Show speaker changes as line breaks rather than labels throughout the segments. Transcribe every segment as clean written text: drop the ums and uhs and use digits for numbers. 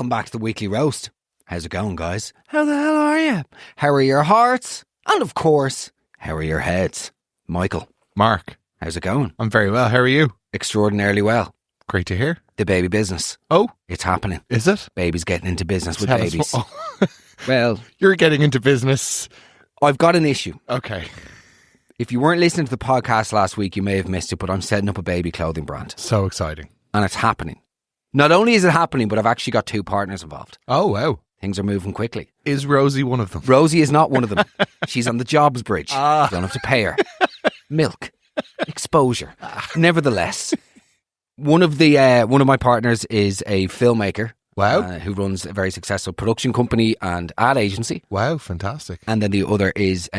Welcome back to the weekly roast. How's it going, guys? How the hell are you? How are your hearts? And of course, how are your heads? Michael.
Mark.
How's it going?
I'm very well. How are you?
Extraordinarily well.
Great to hear.
The baby business.
Oh?
It's happening.
Is it?
Baby's getting into business with
Tell us
babies.
what-
Well,
You're getting into business.
I've got an issue.
Okay.
If you weren't listening to the podcast last week, you may have missed it, but I'm setting up a baby clothing brand.
So exciting.
And it's happening. Not only is it happening, but I've actually got 2 partners involved.
Oh, wow.
Things are moving quickly.
Is Rosie one of them?
Rosie is not one of them. She's on the jobs bridge. You don't have to pay her. Milk. Exposure. Nevertheless, one of my partners is a filmmaker.
Wow.
Who runs a very successful production company and ad agency.
Wow, fantastic.
And then the other is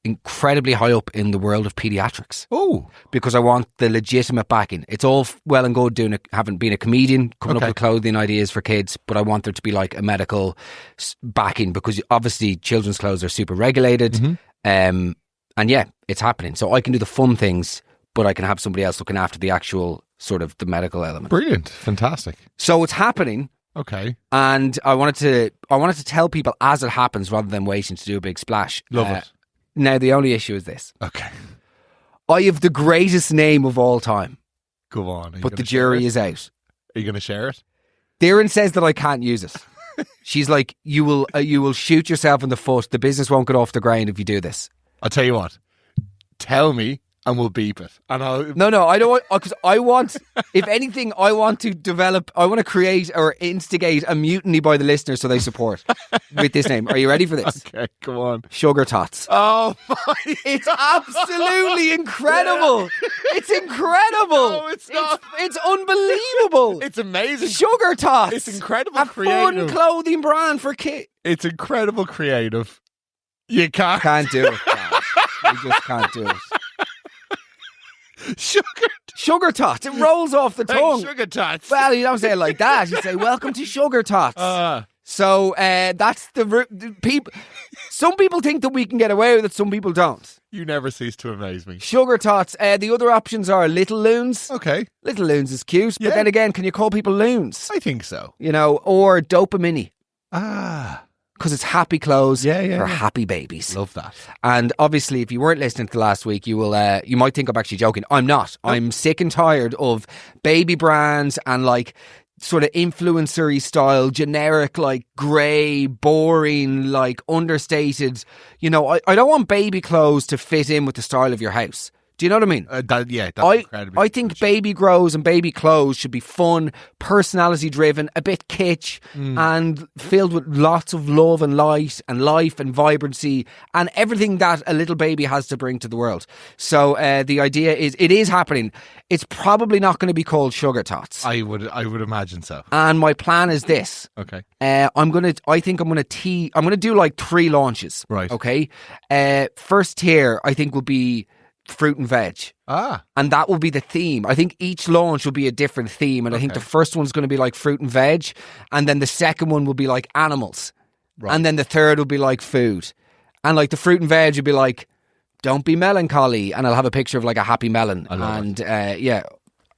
incredibly high up in the world of pediatrics.
Oh.
Because I want the legitimate backing. It's all well and good having been a comedian, coming up with clothing ideas for kids, but I want there to be like a medical backing because obviously children's clothes are super regulated.
Mm-hmm.
And yeah, it's happening. So I can do the fun things, but I can have somebody else looking after the actual sort of the medical element.
Brilliant. Fantastic.
So it's happening.
Okay.
And I wanted to tell people as it happens rather than waiting to do a big splash.
Love it.
Now, the only issue is this.
Okay.
I have the greatest name of all time.
Go on.
But the jury is out.
Are you going to share it?
Darren says that I can't use it. She's like, you will shoot yourself in the foot. The business won't get off the ground if you do this.
I'll tell you what. Tell me and we'll beep it. And
No, I don't want, because I want, if anything, I want to create or instigate a mutiny by the listeners so they support with this name. Are you ready for this?
Okay, come on.
Sugar Tots.
Oh my
It's absolutely incredible. It's incredible.
No, it's not.
It's unbelievable.
It's amazing.
Sugar Tots.
It's incredible
a
creative.
fun clothing brand for kids.
It's incredible creative. You can't.
Can't do it. You just can't do it. Sugar Tots. It rolls off the tongue.
Sugar Tots.
Well, you don't say it like that. You say, welcome to Sugar Tots. So that's the people. Some people think that we can get away with it. Some people don't.
You never cease to amaze me.
Sugar Tots. The other options are Little Loons.
Okay.
Little Loons is cute.
Yeah.
But then again, can you call people loons?
I think so.
You know, or Dopamini.
Because
Because it's happy clothes for
yeah.
happy babies.
Love that.
And obviously, if you weren't listening to last week, you will. You might think I'm actually joking. I'm not.
Oh.
I'm sick and tired of baby brands and like sort of influencery style, generic, like grey, boring, like understated. You know, I don't want baby clothes to fit in with the style of your house. Do you know what I mean?
That's incredibly
I think baby grows and baby clothes should be fun, personality driven, a bit kitsch, and filled with lots of love and light and life and vibrancy and everything that a little baby has to bring to the world. So the idea is, it is happening. It's probably not going to be called Sugar Tots.
I would imagine so.
And my plan is this.
Okay.
I'm gonna do like 3 launches.
Right.
Okay. First tier, I think, will be fruit and veg. And that will be the theme. I think each launch will be a different theme. And I think the first one's going to be like fruit and veg. And then the second one will be like animals. Right. And then the third will be like food. And like the fruit and veg will be like, don't be melancholy. And I'll have a picture of like a happy melon.
I love it.
Yeah,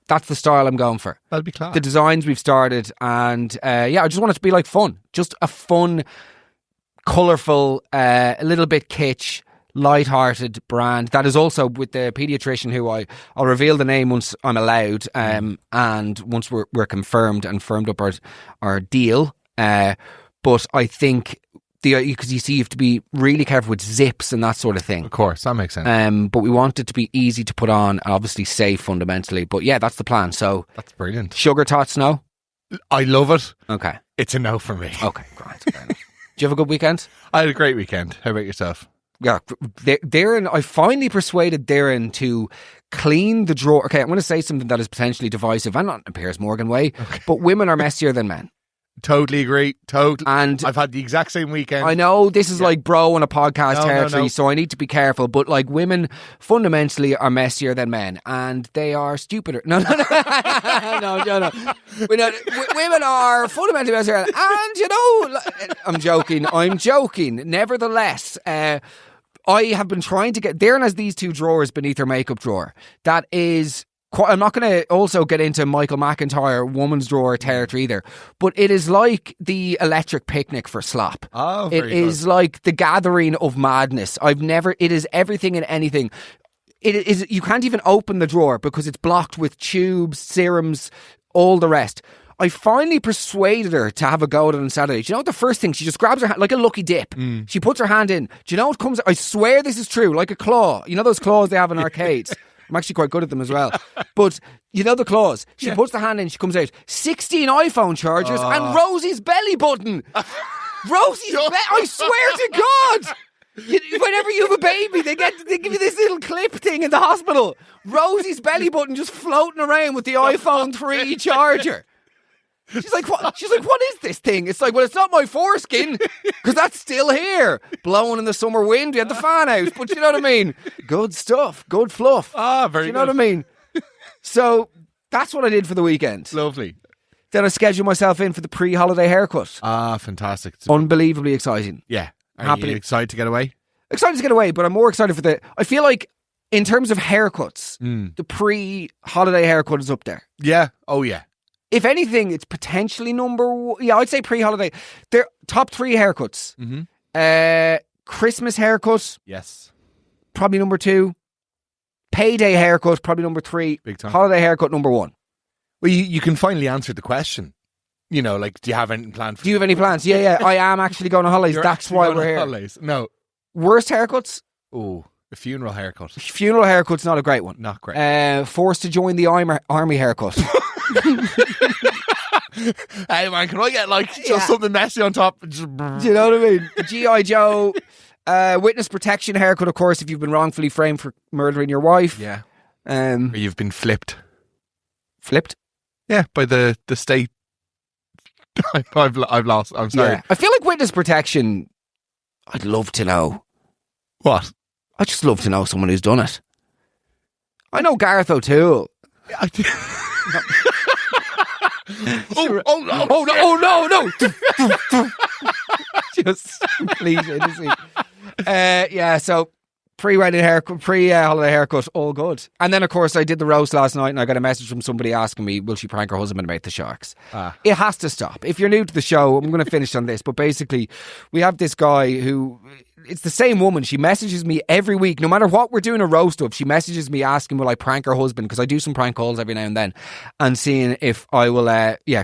that's the style I'm going for.
That'd be class.
The designs we've started. And I just want it to be like fun. Just a fun, colourful, a little bit kitsch, light-hearted brand that is also with the paediatrician who I'll reveal the name once I'm allowed, and once we're confirmed and firmed up our deal. But I think because you see, you have to be really careful with zips and that sort of thing.
Of course, that makes sense.
But we want it to be easy to put on and obviously safe fundamentally. But yeah, that's the plan. So
that's brilliant.
Sugar Tots, no?
I love it.
Okay.
It's a no for me.
Okay, great. Fair enough. Did you have a good weekend?
I had a great weekend. How about yourself?
Yeah, Darren, I finally persuaded Darren to clean the drawer. Okay, I'm going to say something that is potentially divisive and not in a Piers Morgan way, but women are messier than men.
Totally agree. Totally.
And
I've had the exact same weekend.
I know this is like bro on a podcast territory,
no.
so I need to be careful. But like women fundamentally are messier than men, and they are stupider. No. No. Women are fundamentally messier, and you know, I'm joking. Nevertheless, I have been trying to get. Darren has these 2 drawers beneath her makeup drawer. That is I'm not going to also get into Michael McIntyre woman's drawer territory either, but it is like the electric picnic for slop.
Oh,
it is like the gathering of madness. It is everything and anything. It is. You can't even open the drawer because it's blocked with tubes, serums, all the rest. I finally persuaded her to have a go at it on Saturday. Do you know what the first thing? She just grabs her hand, like a lucky dip. She puts her hand in. Do you know what comes? I swear this is true, like a claw. You know those claws they have in arcades? I'm actually quite good at them as well. But you know the claws. She puts the hand in, she comes out. 16 iPhone chargers and Rosie's belly button. I swear to God. Whenever you have a baby, they give you this little clip thing in the hospital. Rosie's belly button just floating around with the iPhone 3 charger. She's like, what? She's like, what is this thing? It's like, well, it's not my foreskin because that's still here, blowing in the summer wind. We had the fan out, but you know what I mean. Good stuff, good fluff.
Very good.
You know what I mean. So that's what I did for the weekend.
Lovely.
Then I scheduled myself in for the pre-holiday haircut.
Fantastic.
Unbelievably exciting.
Yeah. Are you excited to get away?
Excited to get away, but I'm more excited for I feel like in terms of haircuts, the pre-holiday haircut is up there.
Yeah. Oh, yeah.
If anything, it's potentially number one. Yeah, I'd say pre-holiday. They're top 3 haircuts. Christmas haircut.
Yes.
Probably number 2. Payday haircut, probably number 3.
Big time.
Holiday haircut, number 1.
Well, you can finally answer the question. You know, like, do you have anything planned for
Do you have any plans? Yeah. I am actually going on holidays. That's why we're here.
Holidays. No.
Worst haircuts?
Oh, a funeral haircut.
Funeral haircut's not a great one.
Not great.
Forced to join the army haircut.
Hey man, can I get just something messy on top?
Do you know what I mean? G.I. Joe, witness protection haircut, of course, if you've been wrongfully framed for murdering your wife.
Yeah. Or you've been flipped.
Flipped?
Yeah, by the state. I've lost. I'm sorry.
Yeah. I feel like witness protection, I'd love to know.
What?
I'd just love to know someone who's done it. I know Gareth O'Toole. Oh no! Just complete idiocy. Yeah, so pre-wedding haircut, pre-holiday haircut, all good. And then, of course, I did the roast last night and I got a message from somebody asking me, will she prank her husband about the sharks? It has to stop. If you're new to the show, I'm going to finish on this, but basically, we have this guy who, it's the same woman. She messages me every week, no matter what we're doing a roast of, she messages me asking, will I prank her husband? Because I do some prank calls every now and then, and seeing if I will,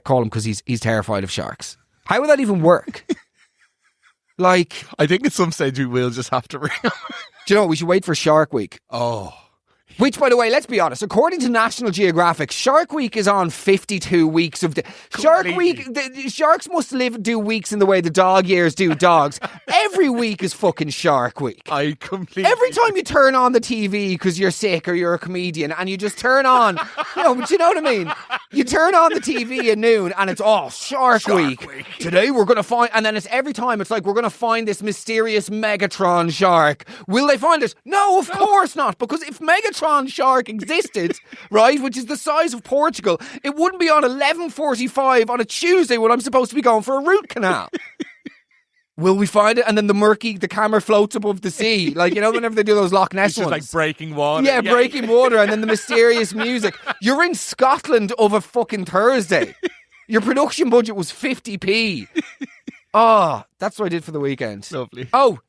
call him because he's terrified of sharks. How would that even work? Like,
I think at some stage we will just have to ring him.
Do you know what? We should wait for Shark Week.
Oh.
Which, by the way, let's be honest, according to National Geographic, Shark Week is on 52 weeks of Shark Week. The sharks must do weeks in the way the dog years do dogs. Every week is fucking Shark Week.
I completely.
Every time you turn on the TV because you're sick or you're a comedian and you just turn on, but you know what I mean? You turn on the TV at noon and it's Shark Week. Today we're going to find, and then it's every time it's like we're going to find this mysterious Megatron shark. Will they find it? No, of course not, because if Megatron shark existed, right, which is the size of Portugal, it wouldn't be on 11:45 on a Tuesday when I'm supposed to be going for a root canal. Will we find it? And then the camera floats above the sea. Like, whenever they do those Loch Ness ones.
It's just like breaking water.
Yeah, breaking water, and then the mysterious music. You're in Scotland of a fucking Thursday. Your production budget was 50p. That's what I did for the weekend.
Lovely.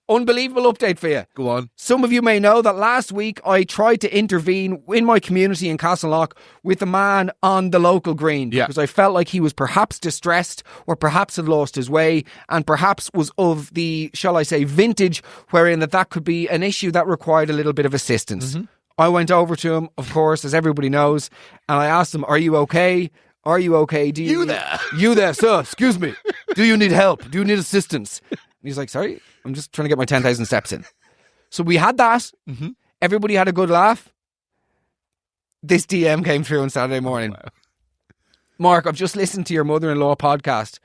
Unbelievable update for you.
Go on.
Some of you may know that last week I tried to intervene in my community in Castlelock with a man on the local green because I felt like he was perhaps distressed or perhaps had lost his way and perhaps was of the, shall I say, vintage wherein that could be an issue that required a little bit of assistance. Mm-hmm. I went over to him, of course, as everybody knows, and I asked him, are you okay? Are you okay? You there, sir, excuse me. Do you need help? Do you need assistance? And he's like, sorry, I'm just trying to get my 10,000 steps in. So we had that. Mm-hmm. Everybody had a good laugh. This DM came through on Saturday morning. Wow. Mark, I've just listened to your mother-in-law podcast.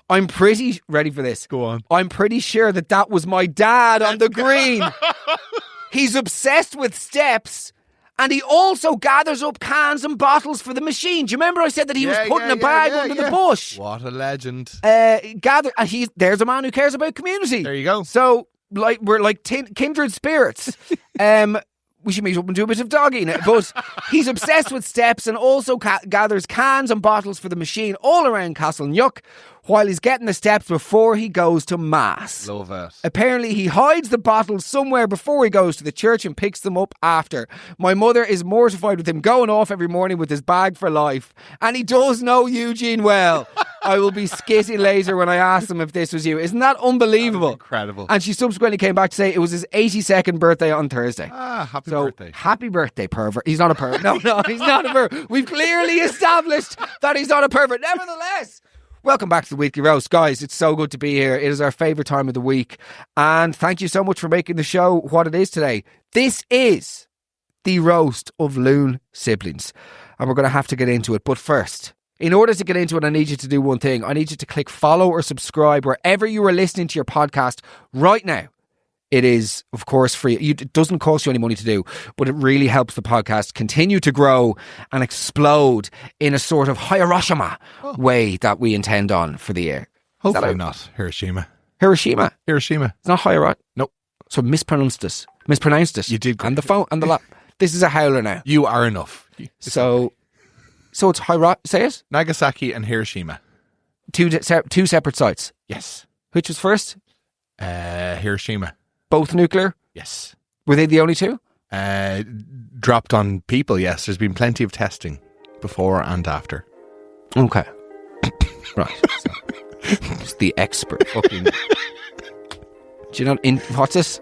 I'm pretty ready for this.
Go on.
I'm pretty sure that was my dad on the green. He's obsessed with steps. And he also gathers up cans and bottles for the machine. Do you remember I said that he was putting a bag under the bush?
What a legend.
And there's a man who cares about community.
There you go.
So, we're like kindred spirits. we should meet up and do a bit of dogging. But he's obsessed with steps and also gathers cans and bottles for the machine all around Castleknock while he's getting the steps before he goes to Mass.
Love it.
Apparently, he hides the bottles somewhere before he goes to the church and picks them up after. My mother is mortified with him going off every morning with his bag for life. And he does know Eugene well. I will be skitting later when I ask him if this was you. Isn't that unbelievable?
Incredible.
And she subsequently came back to say it was his 82nd birthday on Thursday.
Happy birthday.
Happy birthday, pervert. He's not a pervert. No, he's not a pervert. We've clearly established that he's not a pervert. Nevertheless, welcome back to the Weekly Roast. Guys, it's so good to be here. It is our favourite time of the week. And thank you so much for making the show what it is today. This is the roast of Loon Siblings. And we're going to have to get into it. But first, in order to get into it, I need you to do one thing. I need you to click follow or subscribe wherever you are listening to your podcast right now. It is, of course, free. It doesn't cost you any money to do, but it really helps the podcast continue to grow and explode in a sort of Hiroshima way that we intend on for the year.
Hopefully not Hiroshima.
Hiroshima.
It's
not Hiroshima.
Nope.
So mispronounced it. You did. And the phone and the lap. This is a howler now.
You are enough.
So it's Hiroshima. Say it.
Nagasaki and Hiroshima.
Two separate sites.
Yes.
Which was first?
Hiroshima.
Both nuclear?
Yes.
Were they the only two?
Dropped on people, yes. There's been plenty of testing before and after.
Okay. Right. So, just the expert fucking... Do you know... What's this?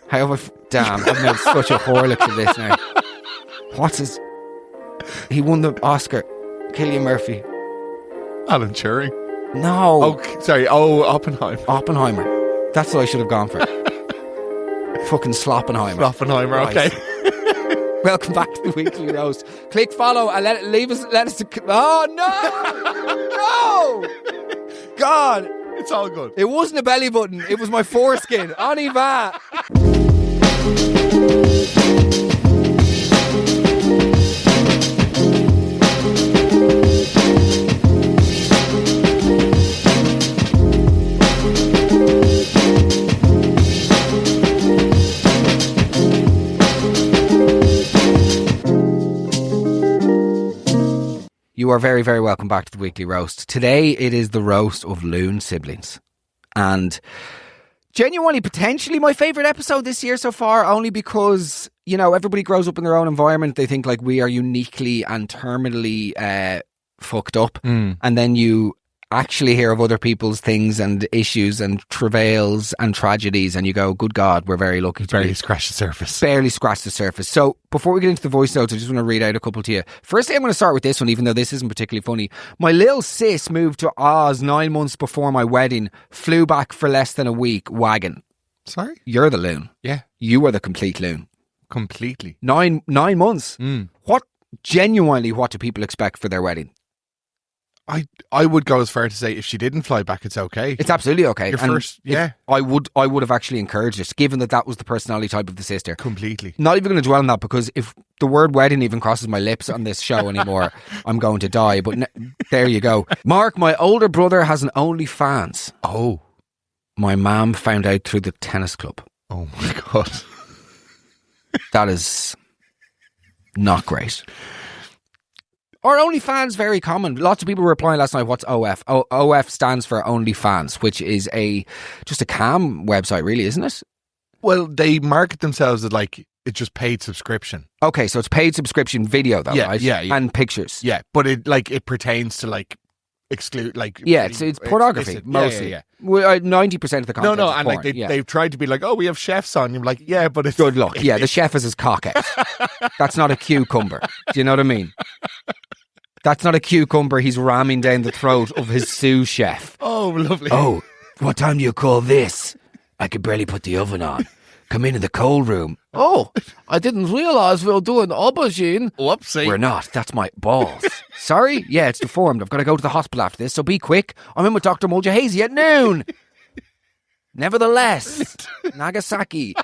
How have I... Damn, I've made such a horlick of this now. What's his... He won the Oscar. Cillian Murphy.
Alan Turing.
No.
Oh, sorry. Oh, Oppenheimer.
That's what I should have gone for. Fucking Sloppenheimer.
Right. Okay.
Welcome back to the Weekly Roast. Click follow and let us. Oh no! God,
it's all good.
It wasn't a belly button. It was my foreskin. On y va. You are very, very welcome back to the Weekly Roast. Today it is the roast of Loon Siblings. And genuinely, potentially my favourite episode this year so far, only because, you know, everybody grows up in their own environment. They think like we are uniquely and terminally fucked up. And then you actually hear of other people's things and issues and travails and tragedies and you go, good God, we're very lucky to
barely scratch the surface.
Barely scratch the surface. So before we get into the voice notes, I just want to read out a couple to you. Firstly, I'm going to start with this one, even though this isn't particularly funny. My little sis moved to Oz 9 months before my wedding, flew back for less than a week, wagon.
Sorry?
You're the loon.
Yeah.
You are the complete loon.
Completely.
9 months. What do people expect for their wedding?
I would go as far to say if she didn't fly back, it's okay.
It's absolutely okay.
Your first, yeah.
I would have actually encouraged it, given that was the personality type of the sister.
Completely.
Not even going to dwell on that, because if the word wedding even crosses my lips on this show anymore, I'm going to die. But there you go. Mark, my older brother has an OnlyFans.
Oh.
My mum found out through the tennis club.
Oh my God.
That is not great. Or OnlyFans, very common. Lots of people were replying last night, what's OF? OF stands for OnlyFans, which is just a cam website, really, isn't it?
Well, they market themselves as like it's just paid subscription.
Okay, so it's paid subscription video, though, right?
Yeah.
And pictures.
Yeah, but it pertains to like exclude like
it's pornography mostly.
Yeah.
90% of the content.
No,
is
and
porn,
like they've tried to be like, oh, we have chefs on. You're like, yeah, but it's
good luck. Yeah, the chef has his cock out. That's not a cucumber. Do you know what I mean? That's not a cucumber he's ramming down the throat of his sous chef.
Oh, lovely.
Oh, what time do you call this? I could barely put the oven on. Come in the cold room. Oh, I didn't realise we were doing aubergine.
Whoopsie.
We're not. That's my balls. Sorry? Yeah, it's deformed. I've got to go to the hospital after this, so be quick. I'm in with Dr. Mulcahy at noon. Nevertheless, Nagasaki,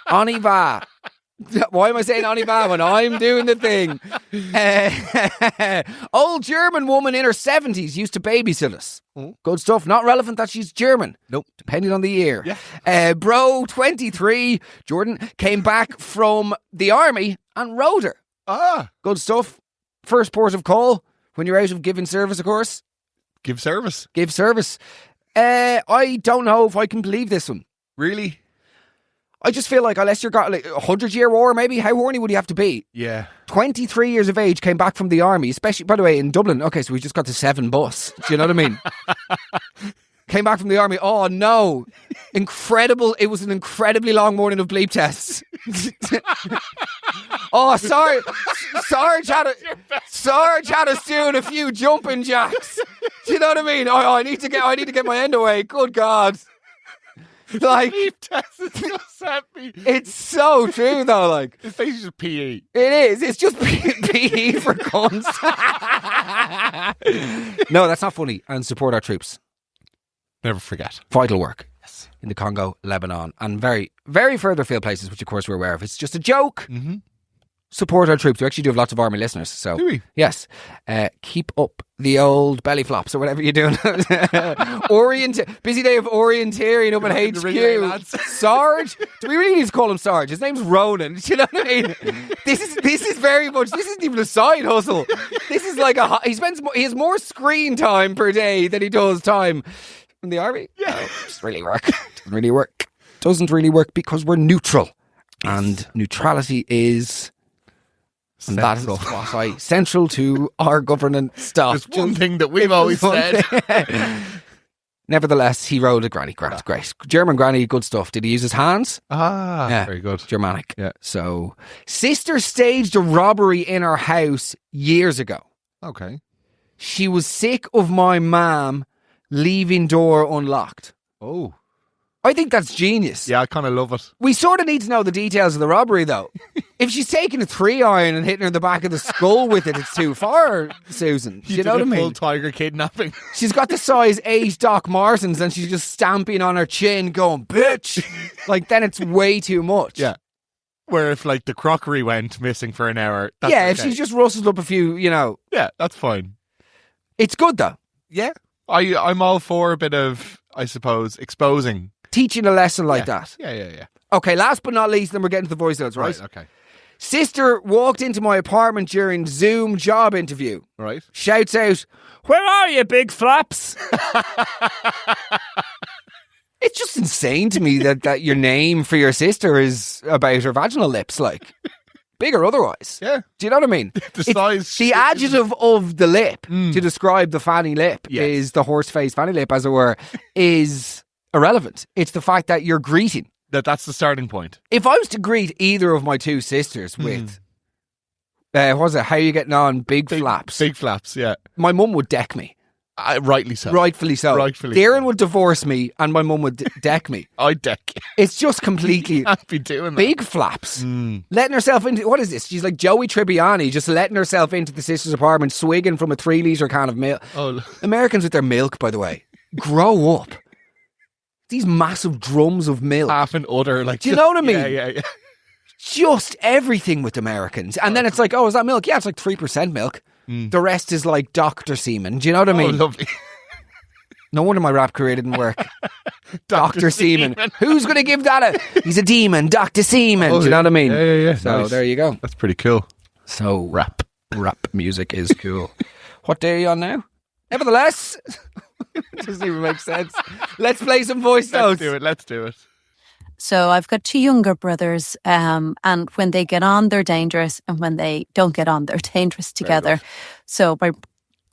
on y va. Why am I saying Annie Bam when I'm doing the thing? Old German woman in her 70s used to babysit us. Good stuff. Not relevant that she's German.
Nope.
Depending on the year.
Yeah.
Bro, 23, Jordan, came back from the army and rode her. Good stuff. First port of call when you're out of giving service, of course.
Give service.
Give service. I don't know if I can believe this one.
Really?
I just feel like unless you're got like 100-year war, maybe, how horny would you have to be?
Yeah.
23 years of age, came back from the army, especially, by the way, in Dublin. Okay, so we just got the 7 bus. Do you know what I mean? Came back from the army. Oh, no. Incredible. It was an incredibly long morning of bleep tests. Oh, sorry. Sarge had us doing a few jumping jacks. Do you know what I mean? Oh, I need to get my end away. Good God. Like,
Bleep test is just happy.
It's so true, though. Like,
It's basically just PE.
it is. It's just PE for cunts. No, that's not funny. And support our troops.
Never forget.
Vital work. Yes. In the Congo, Lebanon, and very, very further field places, which of course we're aware of. It's just a joke.
Mm-hmm.
Support our troops. We actually do have lots of army listeners. So,
Do we?
Yes. Keep up the old belly flops or whatever you're doing. Busy day of orienteering up at
The relay
HQ.
lads.
Sarge? Do we really need to call him Sarge? His name's Ronan. Do you know what I mean? This is very much. This isn't even a side hustle. This is like he has more screen time per day than he does time in the army.
Yeah.
No, it doesn't really work. Doesn't really work because we're neutral, and neutrality is. And that is
Central.
central to our governance stuff.
There's one thing that we've always said.
Nevertheless, he rode a granny. Great. German granny, good stuff. Did he use his hands?
Yeah. Very good.
Germanic.
Yeah.
So, sister staged a robbery in her house years ago.
Okay.
She was sick of my mum leaving door unlocked.
Oh.
I think that's genius.
Yeah, I kind of love it.
We sort of need to know the details of the robbery, though. If she's taking a 3-iron and hitting her in the back of the skull with it, it's too far, Susan. Do you know what I mean?
Full tiger kidnapping.
She's got the size 8 Doc Martens and she's just stamping on her chin going, bitch! Like, then it's way too much.
Yeah. Where if, like, the crockery went missing for an hour, that's
if
okay.
she's just rustled up a few,
Yeah, that's fine.
It's good, though.
Yeah. I'm all for a bit of, I suppose, exposing.
Teaching a lesson like that.
Yeah.
Okay, last but not least, then we're getting to the voice notes, right?
Okay.
Sister walked into my apartment during Zoom job interview.
Right.
Shouts out, "Where are you, big flaps?" It's just insane to me that your name for your sister is about her vaginal lips, like, big or otherwise.
Yeah.
Do you know what I mean? The adjective of the lip to describe the fanny lip is the horse-faced fanny lip, as it were, is irrelevant. It's the fact that you're greeting.
That's the starting point.
If I was to greet either of my two sisters with, what was it? How are you getting on? Big flaps.
Big flaps, yeah.
My mum would deck me.
Rightly so.
Rightfully so. Darren would divorce me and my mum would deck me.
I'd deck you.
It's just completely...
Can't be doing that.
Big flaps. Letting herself into... What is this? She's like Joey Tribbiani, just letting herself into the sister's apartment, swigging from a 3-litre can of milk.
Oh.
Americans with their milk, by the way. Grow up. These massive drums of milk.
Half and udder. Like,
do you know what I mean?
Yeah.
Just everything with Americans. And then it's like, oh, is that milk? Yeah, it's like 3% milk. The rest is like Dr. Semen. Do you know what I mean?
Oh, lovely.
No wonder my rap career didn't work. Dr. Semen. Who's going to give that he's a demon, Dr. Semen. Do you know what I mean?
Yeah.
So there you go.
That's pretty cool.
So rap music is cool. What day are you on now? Nevertheless, it doesn't even make sense. Let's play some voice notes.
Let's do it.
So I've got 2 younger brothers, and when they get on, they're dangerous, and when they don't get on, they're dangerous together. So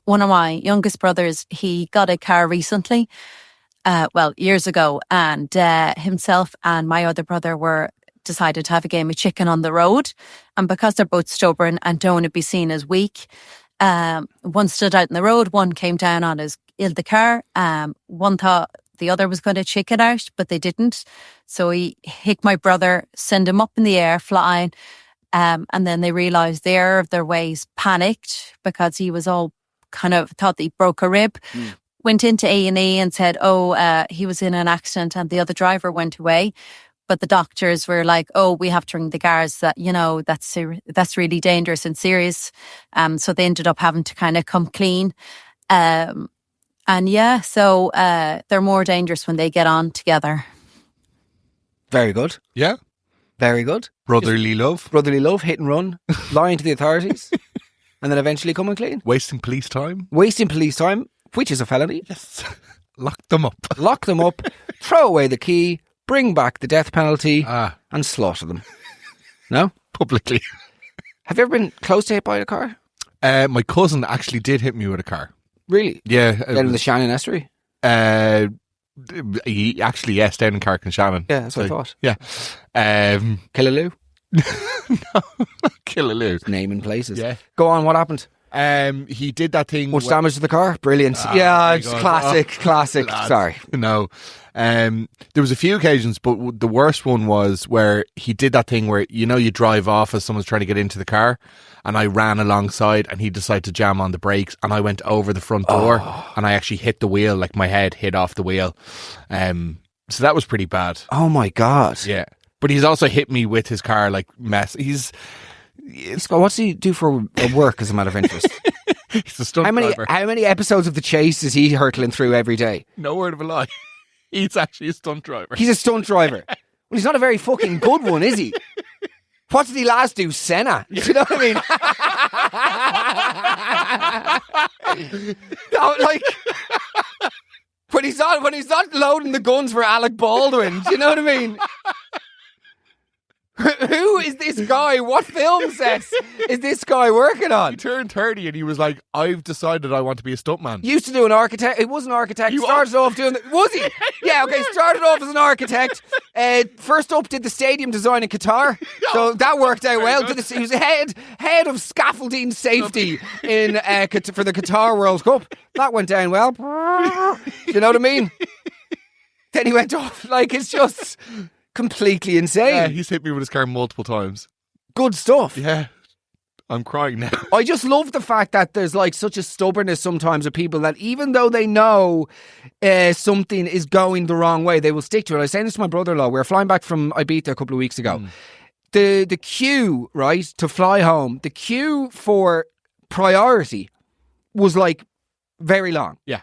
one of my youngest brothers, he got a car recently, years ago, and himself and my other brother decided to have a game of chicken on the road, and because they're both stubborn and don't want to be seen as weak, one stood out in the road, one came down on the car, one thought the other was going to check it out, but they didn't. So he hit my brother, send him up in the air, flying. And then they realised the error of their ways, panicked because he was all kind of thought he broke a rib. Went into A&E and said, he was in an accident and the other driver went away. But the doctors were like, "Oh, we have to ring the guards. That that's really dangerous and serious." So they ended up having to kind of come clean. So they're more dangerous when they get on together.
Very good.
Yeah.
Very good.
Brotherly love.
Brotherly love, hit and run, lying to the authorities, and then eventually coming clean.
Wasting police time.
Wasting police time, which is a felony.
Yes. Lock them up.
Lock them up, throw away the key, bring back the death penalty, and slaughter them. No?
Publicly.
Have you ever been close to hit by a car?
My cousin actually did hit me with a car.
Really?
Yeah.
Down in the Shannon estuary?
He actually, yes, down in Carrick and Shannon.
Yeah, that's what I thought.
Yeah.
Killaloo?
No, not Killaloo.
Naming places.
Yeah.
Go on, what happened?
He did that thing.
Much damage to the car? Brilliant.
my
It's
God.
classic.
Lads.
Sorry.
No. There was a few occasions, but the worst one was where he did that thing where, you drive off as someone's trying to get into the car, and I ran alongside and he decided to jam on the brakes and I went over the front door and I actually hit the wheel, like my head hit off the wheel. So that was pretty bad.
Oh my God.
Yeah. But he's also hit me with his car, like mess.
What's he do for work as a matter of interest?
He's a stunt driver.
How many episodes of The Chase is he hurtling through every day?
No word of a lie. He's actually a stunt driver.
He's a stunt driver. Well, he's not a very fucking good one, is he? What did he last do? Senna? Do you know what I mean? No, like when he's not loading the guns for Alec Baldwin. Do you know what I mean? Who is this guy? What film sets is this guy working on?
He turned 30 and he was like, I've decided I want to be a stuntman.
Used to do an architect. It was an architect. Started off doing was he? Yeah, okay. Started off as an architect. First up, did the stadium design in Qatar. So that worked out well. He was head of scaffolding safety in for the Qatar World Cup. That went down well. Do you know what I mean? Then he went off. Like, it's just completely insane.
Yeah, he's hit me with his car multiple times.
Good stuff.
Yeah. I'm crying now.
I just love the fact that there's like such a stubbornness sometimes of people that even though they know something is going the wrong way, they will stick to it. I was saying this to my brother-in-law. We were flying back from Ibiza a couple of weeks ago. The queue, right, to fly home, the queue for priority was like very long.
Yeah.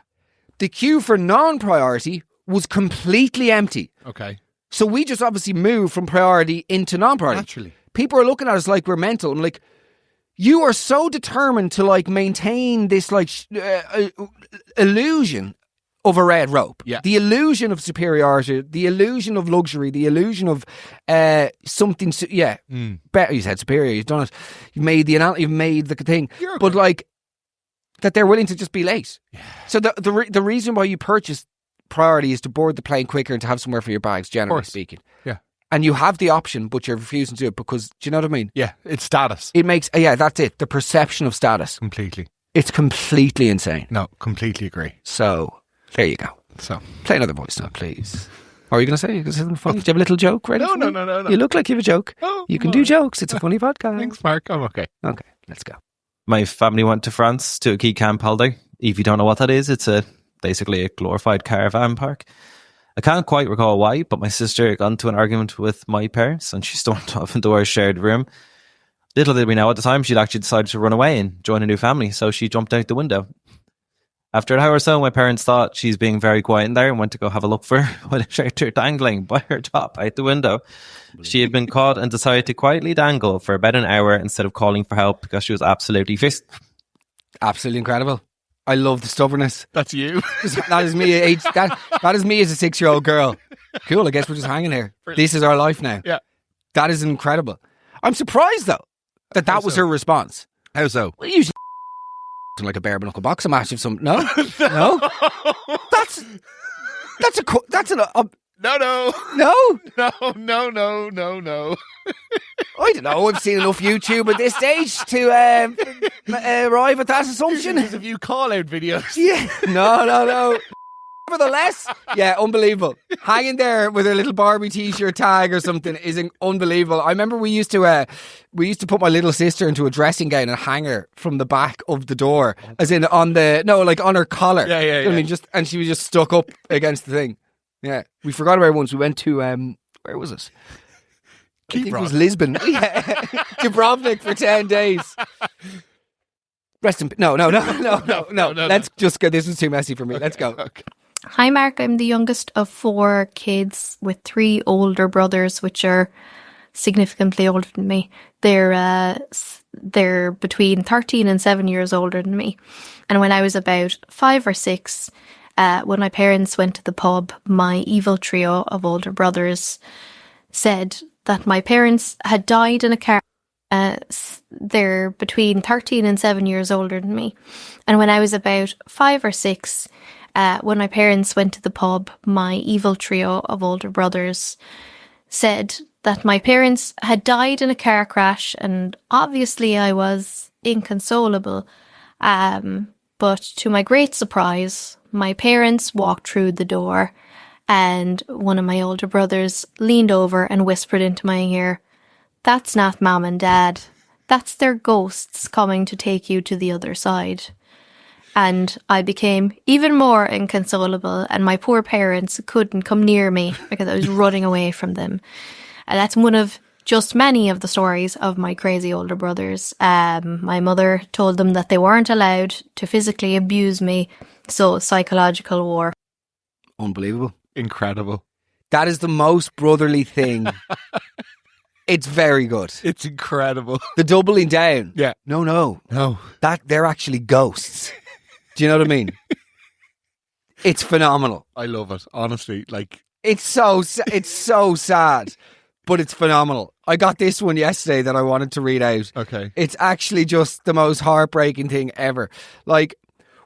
The queue for non-priority was completely empty.
Okay.
So we just obviously moved from priority into non-priority.
Naturally.
People are looking at us like we're mental. I'm like, you are so determined to like maintain this like illusion of a red rope.
Yeah.
The illusion of superiority, the illusion of luxury, the illusion of something. Better. You said superior. You've done it. You've made the thing. But like that, they're willing to just be late. Yeah. So the reason why you purchase priority is to board the plane quicker and to have somewhere for your bags, generally speaking.
Yeah.
And you have the option, but you're refusing to do it because, do you know what I mean?
Yeah, it's status.
It makes, that's it. The perception of status.
Completely.
It's completely insane.
No, completely agree.
So, there you go.
So,
play another voice now, please. What are you going to say? You going to say something funny? Do you have a little joke ready?
No.
You look like you have a joke.
Oh,
you can do jokes. It's a funny podcast.
Thanks, Mark. I'm okay.
Okay, let's go.
My family went to France to a key camp holiday. If you don't know what that is, it's basically a glorified caravan park. I can't quite recall why, but my sister got into an argument with my parents and she stormed off into our shared room. Little did we know at the time, she'd actually decided to run away and join a new family, so she jumped out the window. After an hour or so, my parents thought she's being very quiet in there and went to go have a look for her with a shirt dangling by her top out the window. She had been caught and decided to quietly dangle for about an hour instead of calling for help because she was absolutely pissed.
Absolutely incredible. I love the stubbornness.
That's you.
That is me. That is me as a 6-year-old girl. Cool. I guess we're just hanging here.
Brilliant.
This is our life now.
Yeah.
That is incredible. I'm surprised though that was her response.
How so?
Well, usually like a bare knuckle boxing match of some. No. That's an.
No.
I don't know. I've seen enough YouTube at this stage to arrive at that assumption.
There's a few call-out videos.
Yeah. No. Nevertheless, yeah, unbelievable. Hanging there with a little Barbie t-shirt tag or something is unbelievable. I remember we used to put my little sister into a dressing gown and hang her from the back of the door, as in on her collar.
Yeah.
You know what I mean? And she was just stuck up against the thing. Yeah, we forgot about it once. We went to Where was it? I
Keep
think it was Lisbon. Yeah. Dubrovnik for 10 days. Rest in no. Let's just go. This was too messy for me. Let's go.
Okay.
Hi, Mark. I'm the youngest of 4 kids with 3 older brothers, which are significantly older than me. They're between 13 and 7 years older than me. And when I was about 5 or 6, when my parents went to the pub, my evil trio of older brothers said that my parents had died in a car. They're between 13 and 7 years older than me. And when I was about 5 or 6, when my parents went to the pub, my evil trio of older brothers said that my parents had died in a car crash, and obviously I was inconsolable. But to my great surprise, my parents walked through the door, and one of my older brothers leaned over and whispered into my ear, "That's not Mum and Dad. That's their ghosts coming to take you to the other side." And I became even more inconsolable, and my poor parents couldn't come near me because I was running away from them. And that's one of just many of the stories of my crazy older brothers. My mother told them that they weren't allowed to physically abuse me, so psychological war.
Unbelievable.
Incredible.
That is the most brotherly thing. It's very good.
It's incredible.
The doubling down.
Yeah.
No.
No.
That they're actually ghosts. Do you know what I mean? It's phenomenal.
I love it. Honestly, like
It's so sad, but it's phenomenal. I got this one yesterday that I wanted to read out.
okay.
It's actually just the most heartbreaking thing ever. Like,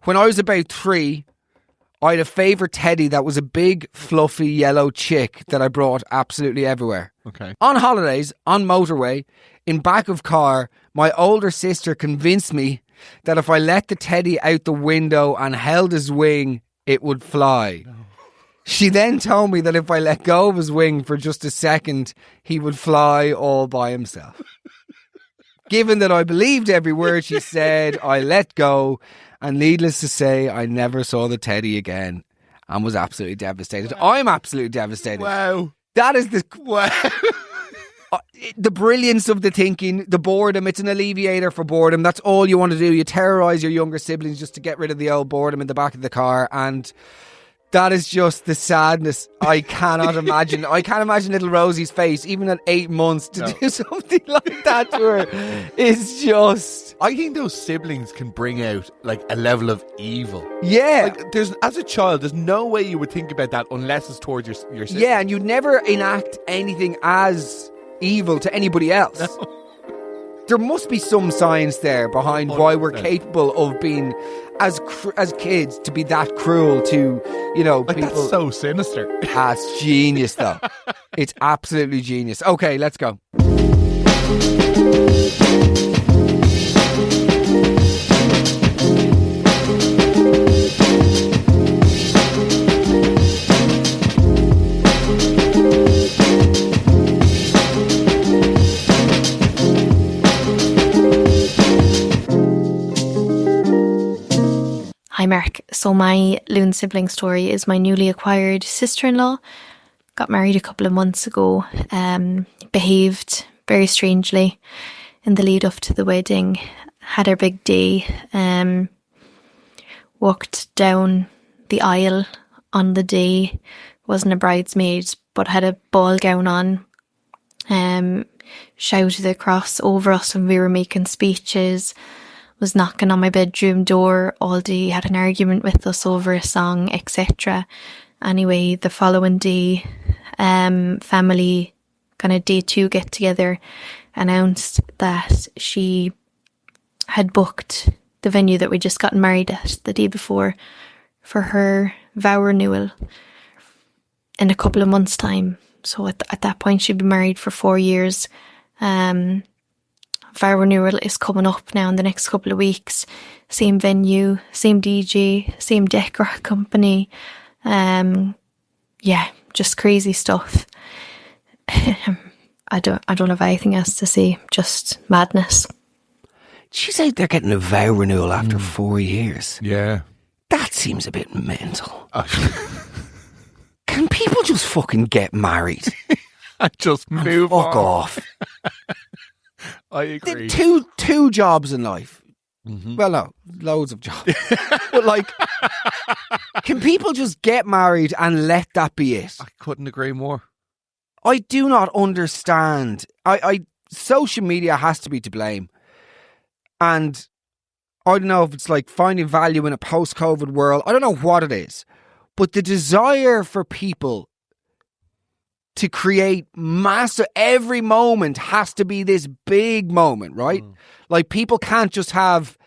when I was about 3, I had a favourite teddy that was a big, fluffy yellow chick that I brought absolutely everywhere.
Okay.
On holidays, on motorway, in back of car, my older sister convinced me that if I let the teddy out the window and held his wing, it would fly. No. She then told me that if I let go of his wing for just a second, he would fly all by himself. Given that I believed every word she said, I let go, and needless to say, I never saw the teddy again and was absolutely devastated. Wow. I'm absolutely devastated.
Wow.
That is the brilliance of the thinking, the boredom. It's an alleviator for boredom. That's all you want to do. You terrorise your younger siblings just to get rid of the old boredom in the back of the car, and that is just the sadness. I cannot imagine. I can't imagine little Rosie's face, even at 8 months, to do something like that to her. It's just...
I think those siblings can bring out like a level of evil.
Yeah.
Like, as a child, there's no way you would think about that unless it's towards your sibling.
Yeah, and you'd never enact anything as evil to anybody else. No. There must be some science there behind 100%. Why we're capable of being, as kids, to be that cruel to, like people.
That's so sinister.
That's genius, though. It's absolutely genius. Okay, let's go.
Hi, Mark. So my Loon Sibling story is my newly acquired sister-in-law. Got married a couple of months ago. Behaved very strangely in the lead up to the wedding. Had our big day. Walked down the aisle on the day. Wasn't a bridesmaid, but had a ball gown on. Shouted across over us when we were making speeches. Was knocking on my bedroom door all day, had an argument with us over a song, etc. Anyway, the following day, family kind of day 2 get together announced that she had booked the venue that we just gotten married at the day before for her vow renewal in a couple of months' time. So at that point, she'd been married for 4 years. Vow renewal is coming up now in the next couple of weeks. Same venue, same DJ, same decor company. Yeah, just crazy stuff. I don't have anything else to say. Just madness.
She's out there getting a vow renewal after 4 years.
Yeah.
That seems a bit mental. Can people just fucking get married?
and just move
Fuck
on.
off.
I agree.
Two jobs in life.
Mhm.
Well, no, loads of jobs. But like, can people just get married and let that be it?
I couldn't agree more.
I do not understand. Social media has to be to blame. And I don't know if it's like finding value in a post-COVID world. I don't know what it is. But the desire for people to create massive, every moment has to be this big moment, right? Like, people can't just have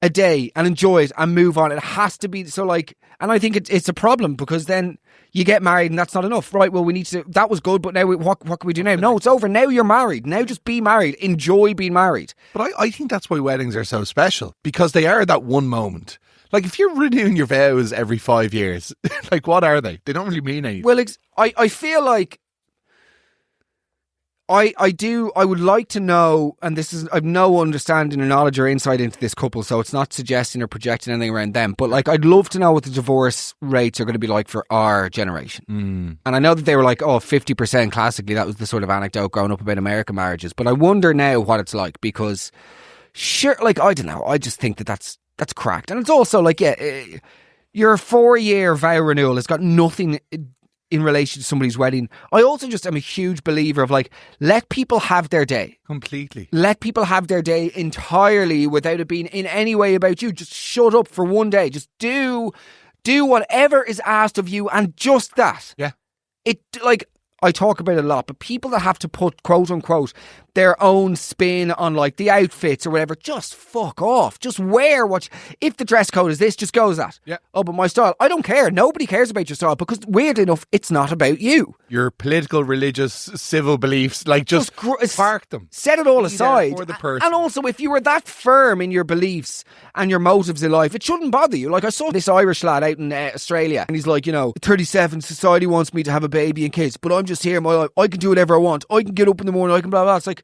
a day and enjoy it and move on. It has to be so, like, and I think it's a problem, because then you get married and that's not enough, right? Well, we need to, that was good, but now what can we do now? No, it's over. Now you're married. Now just be married. Enjoy being married.
But I think that's why weddings are so special, because they are that one moment. Like, if you're renewing your vows every 5 years, like, what are they? They don't really mean anything.
Well, I feel like I would like to know, and this is, I've no understanding or knowledge or insight into this couple, so it's not suggesting or projecting anything around them, but like, I'd love to know what the divorce rates are going to be like for our generation. And I know that they were like, 50% classically. That was the sort of anecdote growing up about American marriages. But I wonder now what it's like, because sure, like, I don't know. I just think that's cracked. And it's also like, your 4-year vow renewal has got nothing in relation to somebody's wedding. I also just am a huge believer of, like, let people have their day.
Completely.
Let people have their day entirely without it being in any way about you. Just shut up for one day. Just do whatever is asked of you, and just that.
Yeah.
It, like, I talk about it a lot, but people that have to put, quote unquote, their own spin on, like, the outfits or whatever, just fuck off. Just wear what, if the dress code is this, just go as that.
Yeah.
Oh, but my style, I don't care. Nobody cares about your style, because weirdly enough, it's not about you.
Your political, religious, civil beliefs, like, just park them.
Set it all
Be there
aside.
for the person.
And also, if you were that firm in your beliefs and your motives in life, it shouldn't bother you. Like, I saw this Irish lad out in Australia, and he's like, 37, society wants me to have a baby and kids, but I'm just here in my life. I can do whatever I want. I can get up in the morning. I can blah, blah. It's like,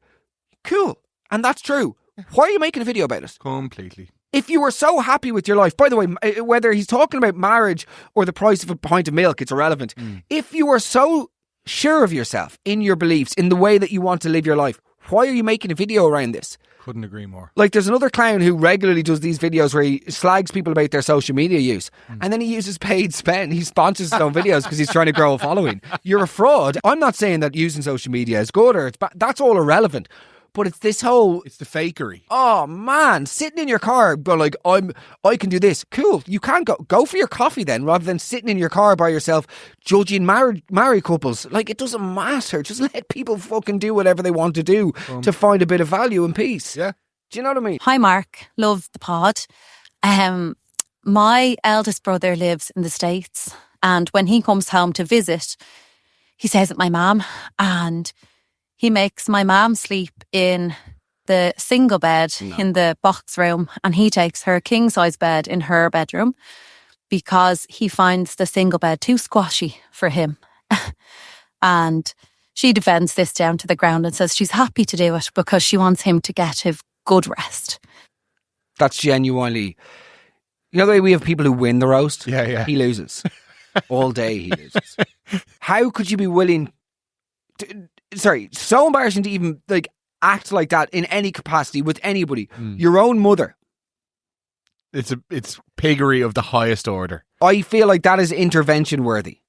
cool. And that's true. Why are you making a video about it?
Completely.
If you were so happy with your life, by the way, whether he's talking about marriage or the price of a pint of milk, it's irrelevant. If you were so sure of yourself in your beliefs, in the way that you want to live your life, why are you making a video around this?
Couldn't agree more.
Like, there's another clown who regularly does these videos where he slags people about their social media use, and then he uses paid spend. He sponsors his own videos because he's trying to grow a following. You're a fraud. I'm not saying that using social media is good or it's bad. That's all irrelevant. But it's this whole,
It's the fakery.
oh man, sitting in your car, go like, I can do this. Cool. You can go for your coffee then, rather than sitting in your car by yourself judging married couples. Like, it doesn't matter. Just let people fucking do whatever they want to do to find a bit of value and peace.
Yeah.
Do you know what I mean?
Hi, Mark. Love the pod. My eldest brother lives in the States, and when he comes home to visit, he stays at my mum, and he makes my mum sleep in the single bed in the box room, and he takes her king size bed in her bedroom because he finds the single bed too squashy for him. And she defends this down to the ground and says she's happy to do it because she wants him to get his good rest.
That's genuinely, the way we have people who win the roast?
Yeah.
He loses. All day he loses. How could you be willing to, so embarrassing to even, like, act like that in any capacity with anybody. Your own mother.
It's piggery of the highest order.
I feel like that is intervention worthy.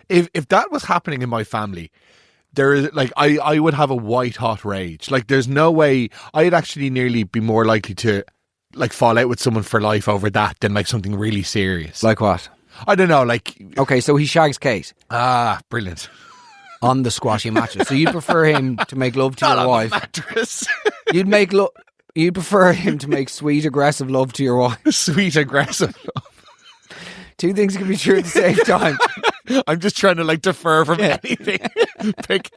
If that was happening in my family, there is, like, I would have a white hot rage. Like, there's no way. I'd actually nearly be more likely to, like, fall out with someone for life over that than, like, something really serious.
Like what?
I don't know, like,
Okay, so he shags Kate
brilliant.
on the squashy mattress. So you'd prefer him to make love to your wife.
Mattress.
You'd prefer him to make sweet, aggressive love to your wife.
Sweet aggressive.
Two things can be true at the same time.
I'm just trying to, like, defer from anything. Pick.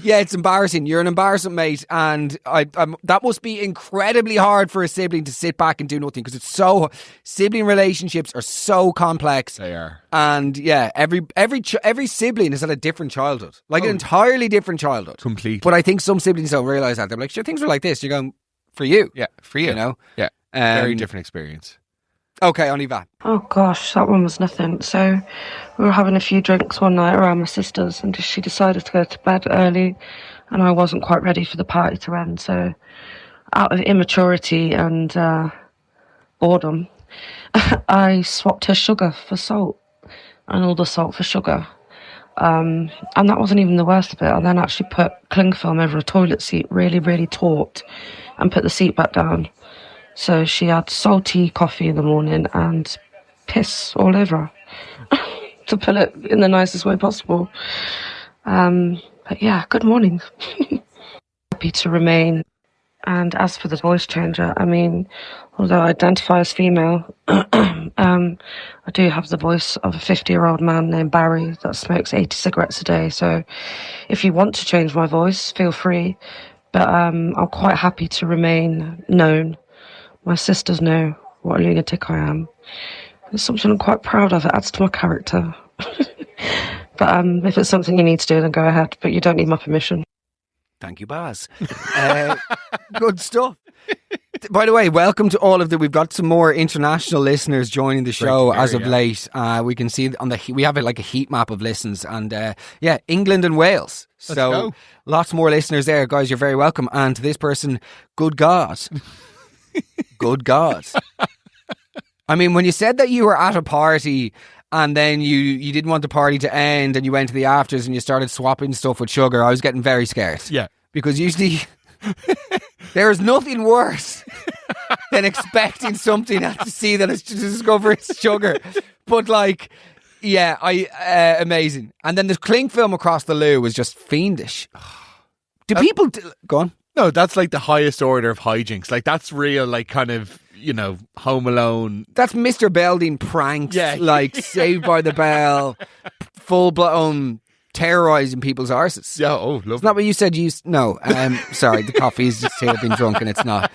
Yeah, it's embarrassing. You're an embarrassing mate, and that must be incredibly hard for a sibling to sit back and do nothing, because sibling relationships are so complex.
They are.
And yeah, every sibling has had a different childhood, like an entirely different childhood.
Completely.
But I think some siblings don't realise that. They're like, sure, things are like this. You're going, for you.
Yeah, for you.
You know?
Yeah. Very different experience.
Okay, on y va.
Oh gosh, that one was nothing. So we were having a few drinks one night around my sister's, and she decided to go to bed early, and I wasn't quite ready for the party to end. So out of immaturity and boredom, I swapped her sugar for salt and all the salt for sugar. And that wasn't even the worst of it. I then actually put cling film over a toilet seat, really, really taut, and put the seat back down. So she had salty coffee in the morning and piss all over her, to put it in the nicest way possible. But yeah, good morning. Happy to remain. And as for the voice changer, I mean, although I identify as female, I do have the voice of a 50-year-old man named Barry that smokes 80 cigarettes a day. So if you want to change my voice, feel free. But I'm quite happy to remain known. My sisters know what a lunatic I am. It's something I'm quite proud of. It adds to my character. But if it's something you need to do, then go ahead. But you don't need my permission.
Thank you, Baz. Good stuff. By the way, welcome to all of the. We've got some more international listeners joining the show as of late. We can see on we have like a heat map of listens, and yeah, England and Wales. So lots more listeners there, guys. You're very welcome. And to this person, good God, good God. I mean, when you said that you were at a party and then you didn't want the party to end and you went to the afters and you started swapping stuff with sugar, I was getting very scared.
Yeah.
Because usually there is nothing worse than expecting something and to see that it's to discover it's sugar. But like, yeah, amazing. And then the cling film across the loo was just fiendish. Do people... Go on.
No, that's like the highest order of hijinks. Like that's real, like kind of, you know, Home Alone.
That's Mr. Belding pranks, like Saved by the Bell, full-blown terrorising people's arses.
Yeah, oh, lovely.
It's not what you said. No, sorry, the coffee is just here been drunk and it's not.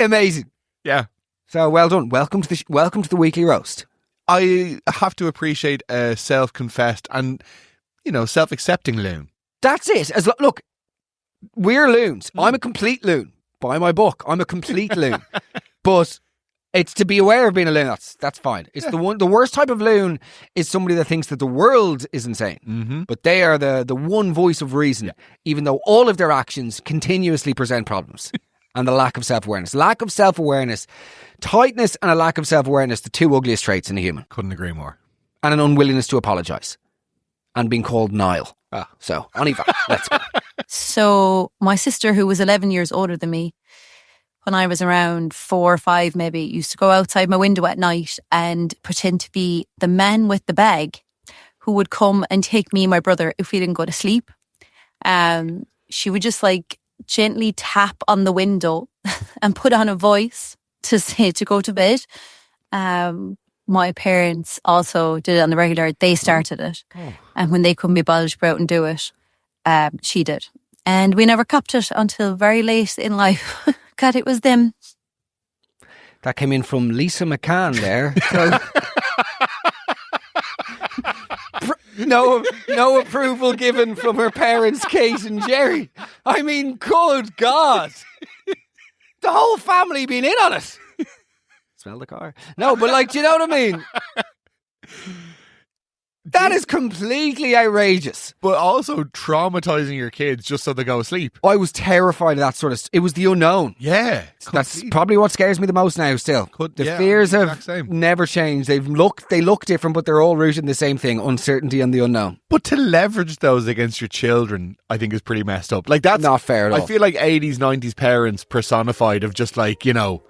Amazing.
Yeah.
So well done. Welcome to the weekly roast.
I have to appreciate a self-confessed and, you know, self-accepting loon.
That's it. Look, we're loons. I'm a complete loon. Buy my book. I'm a complete loon. But it's to be aware of being a loon. That's fine. It's the worst type of loon is somebody that thinks that the world is insane. Mm-hmm. But they are the one voice of reason, even though all of their actions continuously present problems. And the lack of self-awareness. Lack of self-awareness. Tightness and a lack of self-awareness, the two ugliest traits in a human.
Couldn't agree more.
And an unwillingness to apologise. And being called Niall. So, on y va. Let's go.
So, my sister, who was 11 years older than me, when I was around 4 or 5 maybe, used to go outside my window at night and pretend to be the man with the bag who would come and take me and my brother if we didn't go to sleep. She would just like gently tap on the window and put on a voice to say to go to bed. My parents also did it on the regular. They started it. And when they couldn't be bothered to go out and do it, she did. And we never copped it until very late in life. God, it was them.
That came in from Lisa McCann there. So, no approval given from her parents, Kate and Jerry. I mean, good God. The whole family been in on it. Smell the car. No, but like, do you know what I mean? That is completely outrageous.
But also traumatizing your kids just so they go asleep.
I was terrified of that sort of... It was the unknown.
Yeah.
That's probably what scares me the most now still. The fears have never changed. They look different, but they're all rooted in the same thing, uncertainty and the unknown.
But to leverage those against your children, I think is pretty messed up. Like that's
not fair at all.
I feel like 80s, 90s parents personified of just like, you know,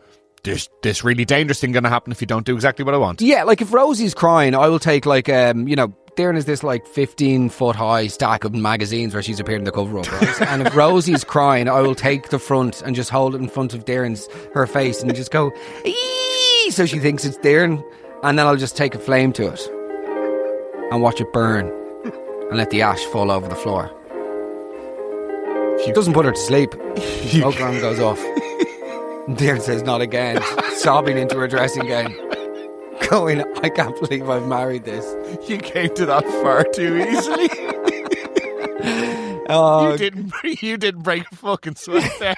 there's this really dangerous thing going to happen if you don't do exactly what I want.
Yeah, like if Rosie's crying, I will take like, Darren is this like 15-foot high stack of magazines where she's appeared in the cover of, right? And if Rosie's crying, I will take the front and just hold it in front of her face and just go, eee! So she thinks it's Darren, and then I'll just take a flame to it and watch it burn and let the ash fall over the floor. She doesn't put her to sleep. The alarm goes off. Darren says, not again, sobbing into her dressing gown. Going, I can't believe I've married this.
You came to that far too easily. You didn't break a fucking sweat there.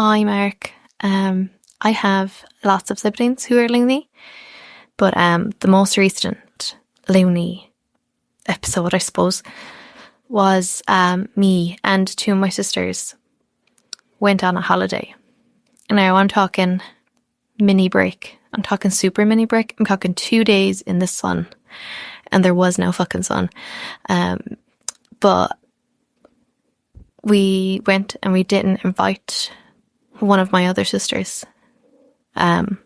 Hi, Mark. I have lots of siblings who are loony, but the most recent loony episode, I suppose, was me and two of my sisters went on a holiday. And now I'm talking mini break. I'm talking super mini break. I'm talking 2 days in the sun. And there was no fucking sun. But we went and we didn't invite one of my other sisters. And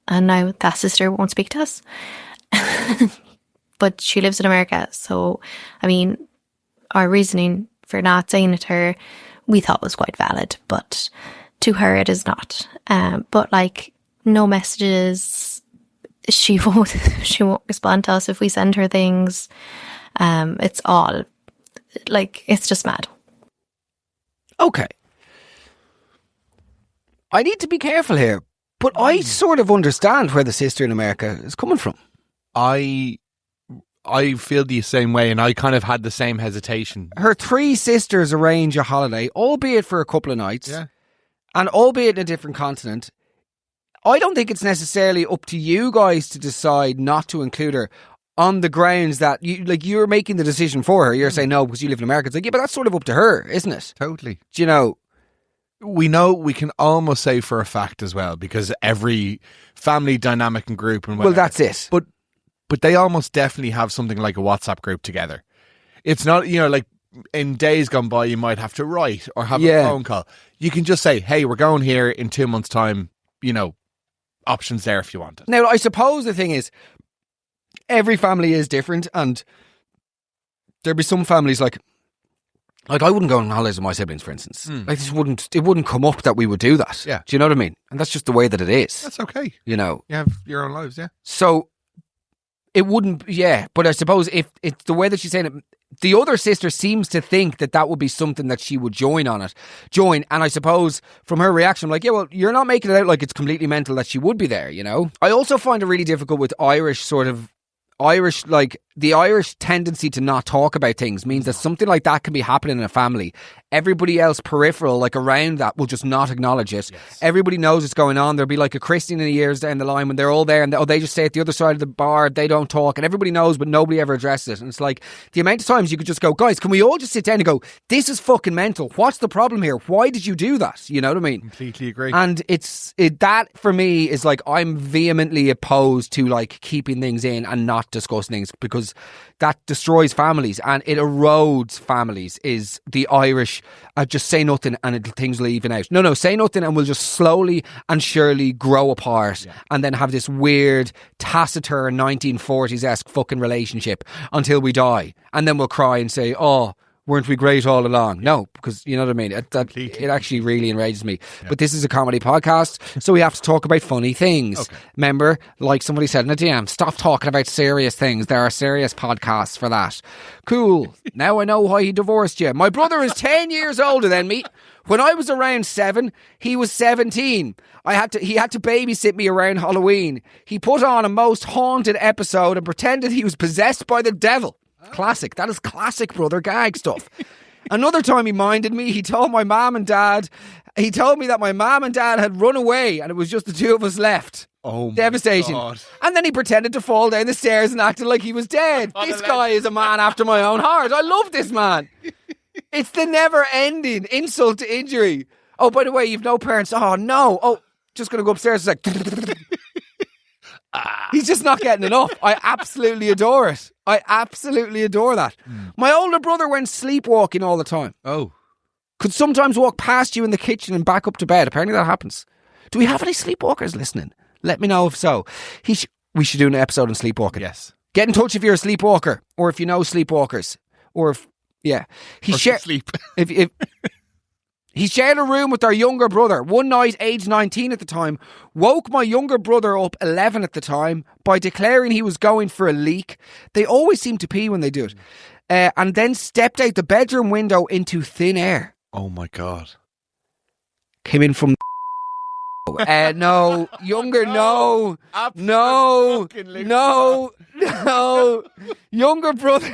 now that sister won't speak to us. But she lives in America. So, I mean, our reasoning for not saying it to her, we thought was quite valid. But to her, it is not. But like, no messages. She won't respond to us if we send her things. It's all, like, it's just mad.
Okay. I need to be careful here, but I sort of understand where the sister in America is coming from.
I feel the same way, and I kind of had the same hesitation.
Her 3 sisters arrange a holiday, albeit for a couple of nights, and albeit in a different continent. I don't think it's necessarily up to you guys to decide not to include her on the grounds that you're making the decision for her. You're saying no because you live in America. It's like, yeah, but that's sort of up to her, isn't it?
Totally.
Do you know?
We can almost say for a fact as well, because every family dynamic and group and whatever,
well, that's it.
But they almost definitely have something like a WhatsApp group together. It's not, like in days gone by, you might have to write or have a phone call. You can just say, hey, we're going here in 2 months' time, options there if you want it.
Now, I suppose the thing is, every family is different, and there'd be some families like I wouldn't go on holidays with my siblings, for instance. Like, it wouldn't come up that we would do that.
Yeah.
Do you know what I mean? And that's just the way that it is.
That's okay.
You
have your own lives, yeah.
So it wouldn't, but I suppose if it's the way that she's saying it, the other sister seems to think that would be something that she would join. And I suppose from her reaction, I'm like, yeah, well, you're not making it out like it's completely mental that she would be there, I also find it really difficult with like the Irish tendency to not talk about things means that something like that can be happening in a family. Everybody else peripheral, like around that, will just not acknowledge it. Yes. Everybody knows it's going on. There'll be like a christening in the years down the line when they're all there and they just stay at the other side of the bar. They don't talk and everybody knows, but nobody ever addresses it. And it's like the amount of times you could just go, guys, can we all just sit down and go, this is fucking mental. What's the problem here? Why did you do that? You know what I mean?
Completely agree.
And that for me is like, I'm vehemently opposed to like keeping things in and not discussing things, because that destroys families and it erodes families. Is the Irish just say nothing and things will even out. No, say nothing and we'll just slowly and surely grow apart and then have this weird taciturn 1940s-esque fucking relationship until we die, and then we'll cry and say, oh, weren't we great all along? No, because you know what I mean? It actually really enrages me. Yeah. But this is a comedy podcast, so we have to talk about funny things. Okay. Remember, like somebody said in a DM, stop talking about serious things. There are serious podcasts for that. Cool. Now I know why he divorced you. My brother is 10 years older than me. When I was around 7, he was 17. He had to babysit me around Halloween. He put on a most haunted episode and pretended he was possessed by the devil. Classic. That is classic brother gag stuff. Another time he minded me, he told me that my mum and dad had run away and it was just the two of us left.
Oh my
Devastation.
God.
And then he pretended to fall down the stairs and acted like he was dead. This guy is a man after my own heart. I love this man. It's the never ending insult to injury. Oh, by the way, you've no parents. Oh no. Oh, just gonna go upstairs. It's like he's just not getting enough. I absolutely adore it. I absolutely adore that. My older brother went sleepwalking all the time.
Oh.
Could sometimes walk past you in the kitchen and back up to bed. Apparently that happens. Do we have any sleepwalkers listening? Let me know if so. We should do an episode on sleepwalking.
Yes.
Get in touch if you're a sleepwalker or if you know sleepwalkers. Or if, yeah.
Sleep.
If he shared a room with our younger brother. One night, aged 19 at the time, woke my younger brother up, 11 at the time, by declaring he was going for a leak. They always seem to pee when they do it. And then stepped out the bedroom window into thin air.
Oh my God.
Came in from no, younger, no. Younger brother.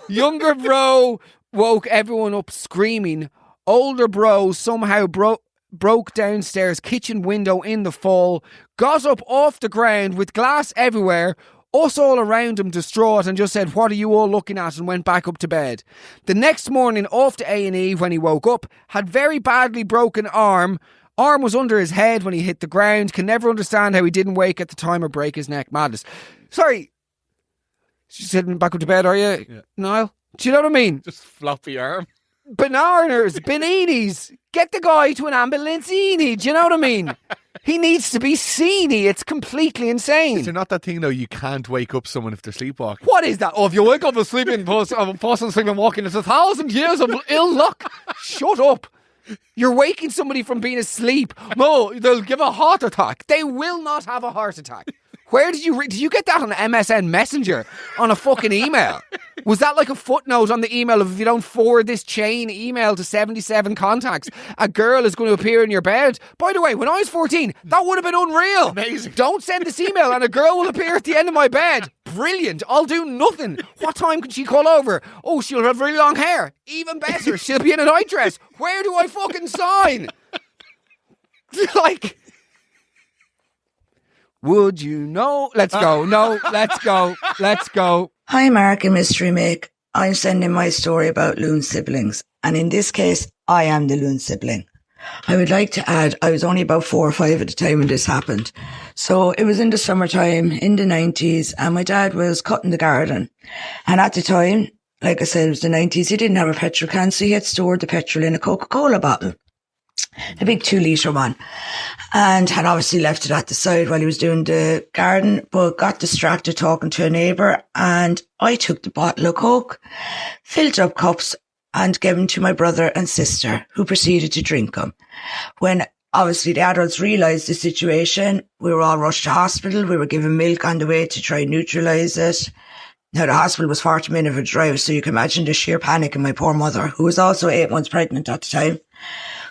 Younger bro woke everyone up screaming, older bro somehow broke downstairs kitchen window in the fall, got up off the ground with glass everywhere, us all around him distraught, and just said, "What are you all looking at?" and went back up to bed. The next morning off to A&E when he woke up, had very badly broken arm. Arm was under his head when he hit the ground. Can never understand how he didn't wake at the time or break his neck. Madness. Sorry. She's heading back up to bed, are you, Niall? Do you know what I mean?
Just floppy arm.
Bananas, baninis. Get the guy to an ambulance-ini. Do you know what I mean? He needs to be seen-y. It's completely insane.
Is there not that thing, though, you can't wake up someone if they're sleepwalking?
What is that? Oh, if you wake up a person sleeping walking, it's 1,000 years of ill luck. Shut up. You're waking somebody from being asleep. No, they'll give a heart attack. They will not have a heart attack. Where did you get that on MSN Messenger on a fucking email? Was that like a footnote on the email of, if you don't forward this chain email to 77 contacts, a girl is going to appear in your bed? By the way, when I was 14, that would have been unreal.
Amazing.
Don't send this email and a girl will appear at the end of my bed. Brilliant. I'll do nothing. What time can she call over? Oh, she'll have really long hair. Even better. She'll be in a nightdress. Where do I fucking sign? Like... Would you know? Let's go. No, let's go. Let's go.
Hi, Mark and Mystery Mick. I'm sending my story about Loon Siblings. And in this case, I am the Loon Sibling. I would like to add, I was only about 4 or 5 at the time when this happened. So it was in the summertime, in the 90s, and my dad was cutting the garden. And at the time, like I said, it was the 90s, he didn't have a petrol can, so he had stored the petrol in a Coca-Cola bottle. A big 2-litre one, and had obviously left it at the side while he was doing the garden, but got distracted talking to a neighbour, and I took the bottle of Coke, filled up cups, and gave them to my brother and sister, who proceeded to drink them. When obviously the adults realised the situation, we were all rushed to hospital. We were given milk on the way to try and neutralise it. Now, the hospital was 40 minutes of a drive, so you can imagine the sheer panic in my poor mother, who was also 8 months pregnant at the time.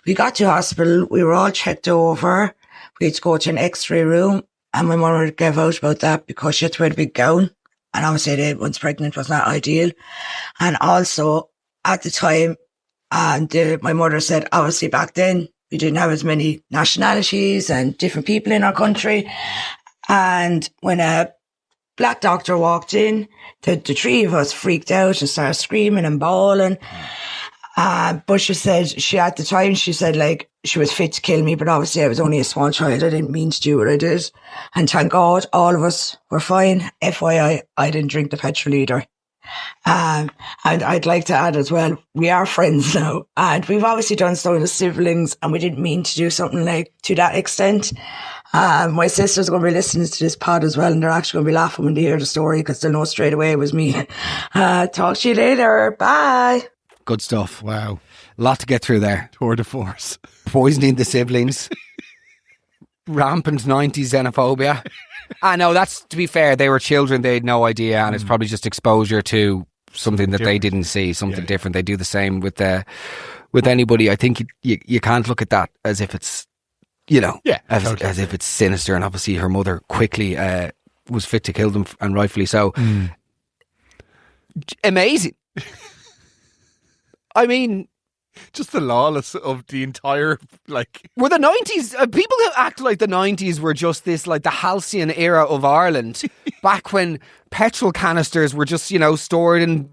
We got to hospital, we were all checked over, we had to go to an x-ray room, and my mother gave out about that because she had to wear a big gown, and obviously at 8 months pregnant was not ideal. And also, at the time, my mother said, obviously back then, we didn't have as many nationalities and different people in our country, and when a black doctor walked in, the 3 of us freaked out and started screaming and bawling. But she said, at the time, she said, like, she was fit to kill me, but obviously I was only a small child. I didn't mean to do what I did. And thank God, all of us were fine. FYI, I didn't drink the petrol either. And I'd like to add as well, we are friends now. And we've obviously done something as siblings, and we didn't mean to do something like to that extent. My sister's going to be listening to this pod as well, and they're actually going to be laughing when they hear the story, because they'll know straight away it was me. Talk to you later. Bye.
Good stuff.
Wow.
A lot to get through there.
Tour de force.
Poisoning the siblings. Rampant 90s xenophobia. No, that's, to be fair, they were children. They had no idea, and it's probably just exposure to something that they didn't see, something different. They do the same with anybody. I think you can't look at that as if it's, as if it's sinister. And obviously her mother quickly was fit to kill them, and rightfully so. Amazing. I mean,
just the lawless of the entire,
were the 90s, people who act like the 90s were just this, like, the halcyon era of Ireland, back when petrol canisters were just, stored in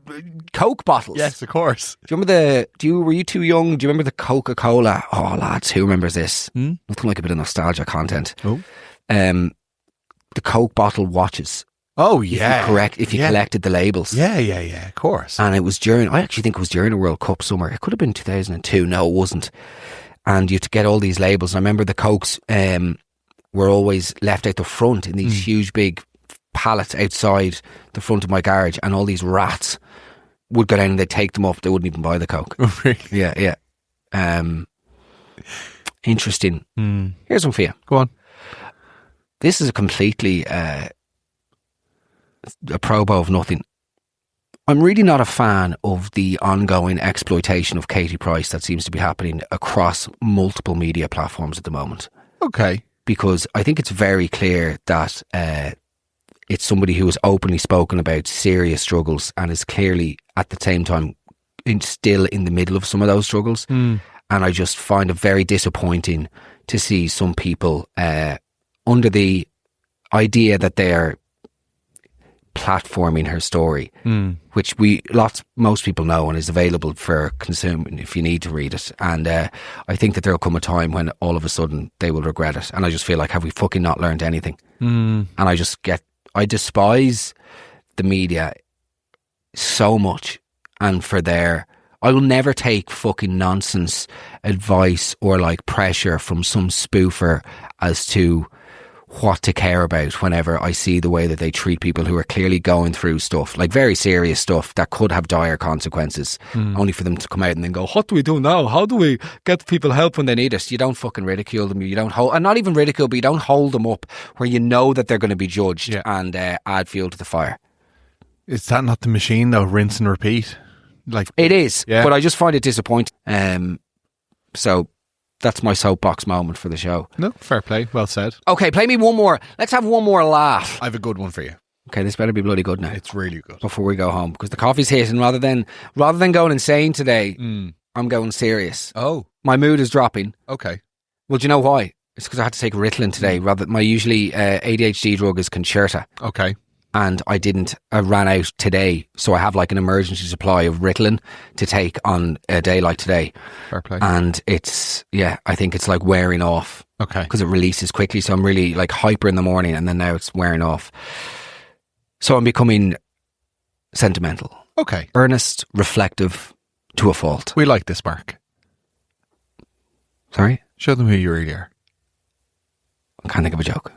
Coke bottles.
Yes, of course.
Do you remember were you too young? Do you remember the Coca-Cola? Oh, lads, who remembers this? Nothing like a bit of nostalgia content.
Oh.
The Coke bottle watches.
Oh, yeah.
If you collected the labels.
Yeah, of course.
And it was I actually think it was during a World Cup somewhere. It could have been 2002. No, it wasn't. And you had to get all these labels. I remember the Cokes were always left out the front in these huge, big pallets outside the front of my garage. And all these rats would go down and they'd take them up. They wouldn't even buy the Coke.
Oh, really?
Yeah. Interesting. Here's one for you.
Go on.
This is a completely... a probo of nothing. I'm really not a fan of the ongoing exploitation of Katie Price that seems to be happening across multiple media platforms at the moment.
Okay.
Because I think it's very clear that it's somebody who has openly spoken about serious struggles and is clearly at the same time still in the middle of some of those struggles. And I just find it very disappointing to see some people under the idea that they're platforming her story, which most people know and is available for consuming if you need to read it. And I think that there will come a time when all of a sudden they will regret it. And I just feel like, have we fucking not learned anything? And I despise the media so much, and I will never take fucking nonsense advice or like pressure from some spoofer as to what to care about whenever I see the way that they treat people who are clearly going through stuff, like very serious stuff that could have dire consequences, only for them to come out and then go, what do we do now? How do we get people help when they need us? You don't fucking ridicule them. You don't hold, and not even ridicule, but you don't hold them up where you know that they're going to be judged and add fuel to the fire.
Is that not the machine though? Rinse and repeat? Like
it is, but I just find it disappointing. So that's my soapbox moment for the show.
No, fair play. Well said.
Okay, play me one more. Let's have one more laugh.
I have a good one for you.
Okay, this better be bloody good now.
It's really good.
Before we go home, because the coffee's hitting. Rather than going insane today, I'm going serious.
Oh.
My mood is dropping.
Okay.
Well, do you know why? It's because I had to take Ritalin today. My usually ADHD drug is Concerta.
Okay.
And I ran out today, so I have like an emergency supply of Ritalin to take on a day like today.
Fair play.
And I think it's like wearing off.
Okay.
Because it releases quickly, so I'm really like hyper in the morning, and then now it's wearing off. So I'm becoming sentimental.
Okay.
Earnest, reflective, to a fault.
We like this, Mark.
Sorry?
Show them who you really are.
I can't think of a joke.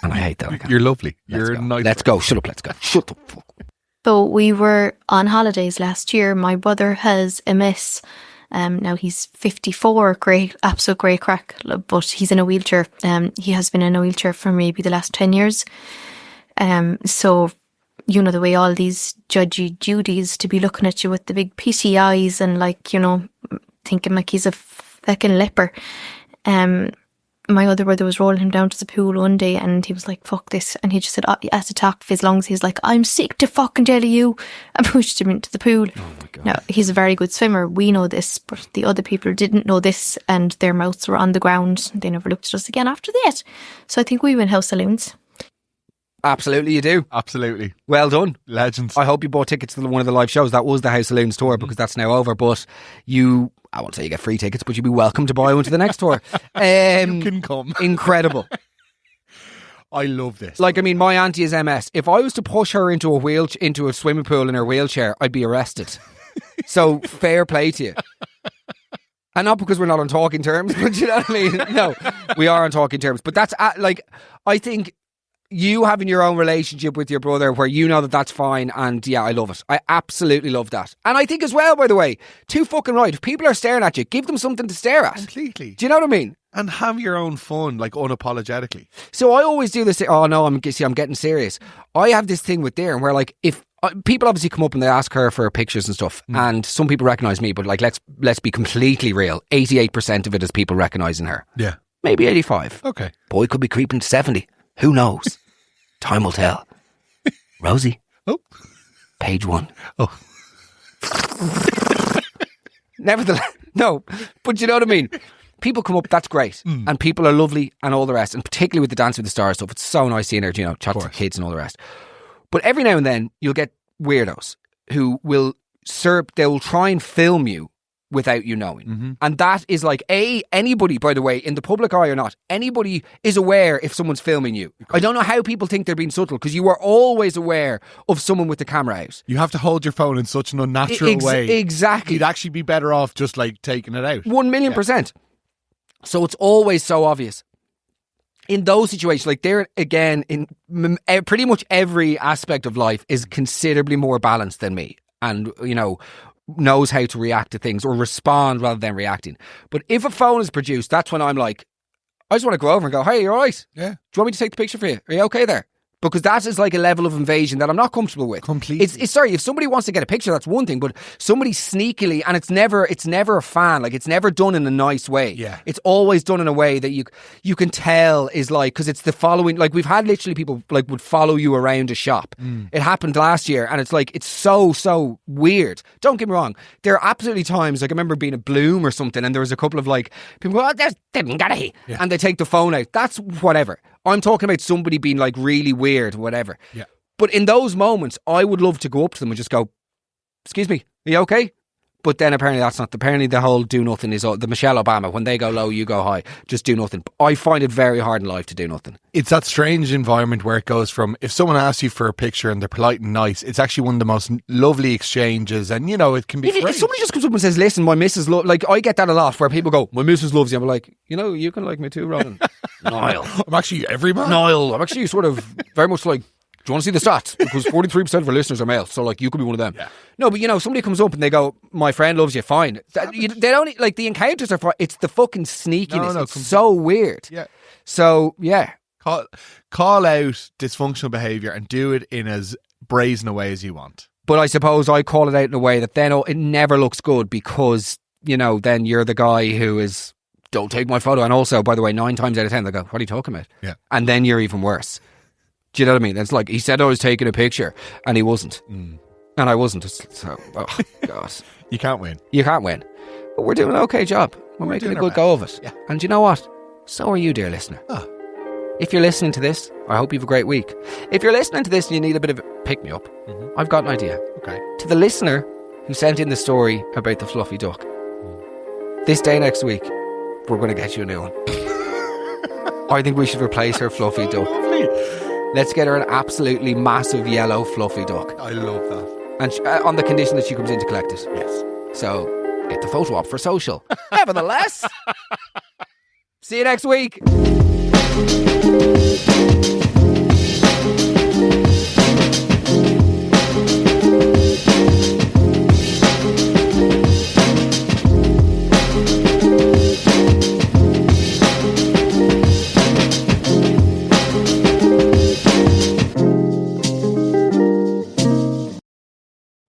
And I hate that.
You're lovely. You're nice.
Let's go. Shut up. Let's go. Shut the fuck up.
So we were on holidays last year. My brother has MS. Now he's 54, absolute great crack, but he's in a wheelchair. He has been in a wheelchair for maybe the last 10 years. So, you know, the way all these judgy Judies to be looking at you with the big pity eyes and like, you know, thinking like he's a fucking leper. My other brother was rolling him down to the pool one day and he was like, fuck this. And he just said, he had to talk for his lungs. He's like, I'm sick to fucking tell you. And pushed him into the pool.
Oh my God.
Now, he's a very good swimmer. We know this, but the other people didn't know this and their mouths were on the ground. They never looked at us again after that. So I think we win house saloons.
Absolutely, you do.
Absolutely.
Well done.
Legends.
I hope you bought tickets to one of the live shows. That was the House Saloons tour, because that's now over. But I won't say you get free tickets, but you'd be welcome to buy one to the next tour.
You can come.
Incredible.
I love this.
Like, I mean, my auntie is MS. If I was to push her into a swimming pool in her wheelchair, I'd be arrested. So fair play to you. And not because we're not on talking terms, but you know what I mean? No, we are on talking terms. But that's I think you having your own relationship with your brother where you know that that's fine, and I love it. I absolutely love that. And I think as well, by the way, too fucking right. If people are staring at you, give them something to stare at.
Completely.
Do you know what I mean?
And have your own fun, like unapologetically.
So I always do this. Oh no, I'm getting serious. I have this thing with Darren where like if people obviously come up and they ask her for pictures and stuff, and some people recognise me, but like let's be completely real. 88% of it is people recognising her.
Yeah.
Maybe 85.
Okay.
Boy could be creeping to 70. Who knows? Time will tell. Rosie.
Oh.
Page 1.
Oh.
Nevertheless, no. But you know what I mean? People come up, that's great. And people are lovely and all the rest. And particularly with the Dance with the Stars stuff, it's so nice seeing her, you know, chat to kids and all the rest. But every now and then, you'll get weirdos who will they will try and film you without you knowing. Mm-hmm. And that is like, anybody, by the way, in the public eye or not, anybody is aware if someone's filming you. I don't know how people think they're being subtle, because you are always aware of someone with the camera out.
You have to hold your phone in such an unnatural way.
Exactly.
You'd actually be better off just like taking it out.
1,000,000%. So it's always so obvious. In those situations, like they're, again, in pretty much every aspect of life is considerably more balanced than me. And, you know, knows how to react to things or respond rather than reacting. But if a phone is produced, that's when I'm like, I just want to go over and go, hey, you all right?
Yeah.
Do you want me to take the picture for you? Are you okay there? Because that is like a level of invasion that I'm not comfortable with.
Completely.
It's sorry, if somebody wants to get a picture, that's one thing, but somebody sneakily, and it's never a fan, like it's never done in a nice way.
Yeah.
It's always done in a way that you can tell is like, because it's the following, like we've had literally people like would follow you around a shop. It happened last year, and it's like, it's so weird. Don't get me wrong, there are absolutely times, like I remember being at Bloom or something, and there was a couple of like, people go, oh, there's Gary, and they take the phone out. That's whatever. I'm talking about somebody being like really weird, whatever.
Yeah.
But in those moments, I would love to go up to them and just go, excuse me, are you okay? But then apparently that's not, apparently the whole do nothing is the Michelle Obama, when they go low, you go high, just do nothing. I find it very hard in life to do nothing.
It's that strange environment where it goes from, if someone asks you for a picture and they're polite and nice, it's actually one of the most lovely exchanges, and you know, it can be
If
great.
somebody just comes up and says, listen, my missus like I get that a lot where people go, my missus loves you. I'm like, you know, you can like me too, Ronan. Niall.
I'm actually every man.
Niall. I'm actually sort of very much like, do you want to see the stats? Because 43% of our listeners are male, so like you could be one of them.
Yeah.
No, but you know, somebody comes up and they go, my friend loves you, fine. They don't, like, the encounters are fine. It's the fucking sneakiness.
No,
it's so weird.
Yeah.
So, yeah.
Call out dysfunctional behaviour and do it in as brazen a way as you want.
But I suppose I call it out in a way that then it never looks good, because, you know, then you're the guy who is, don't take my photo. And also, by the way, 9 times out of 10, they go, what are you talking about?
Yeah.
And then you're even worse. Do you know what I mean? It's like, he said I was taking a picture and he wasn't. And I wasn't. So, oh, God.
You can't win.
You can't win. But we're doing an okay job. We're making a
doing our
good go of it.
Yeah.
And you know what? So are you, dear listener.
Oh.
If you're listening to this, I hope you have a great week. If you're listening to this and you need a bit of a pick-me-up, I've got an idea.
Okay.
To the listener who sent in the story about the fluffy duck, this day next week, we're going to get you a new one. I think we should replace her fluffy duck.
Lovely.
Let's get her an absolutely massive yellow fluffy duck.
I love that.
And on the condition that she comes in to collect it.
Yes.
So, get the photo op for social. Nevertheless. See you next week.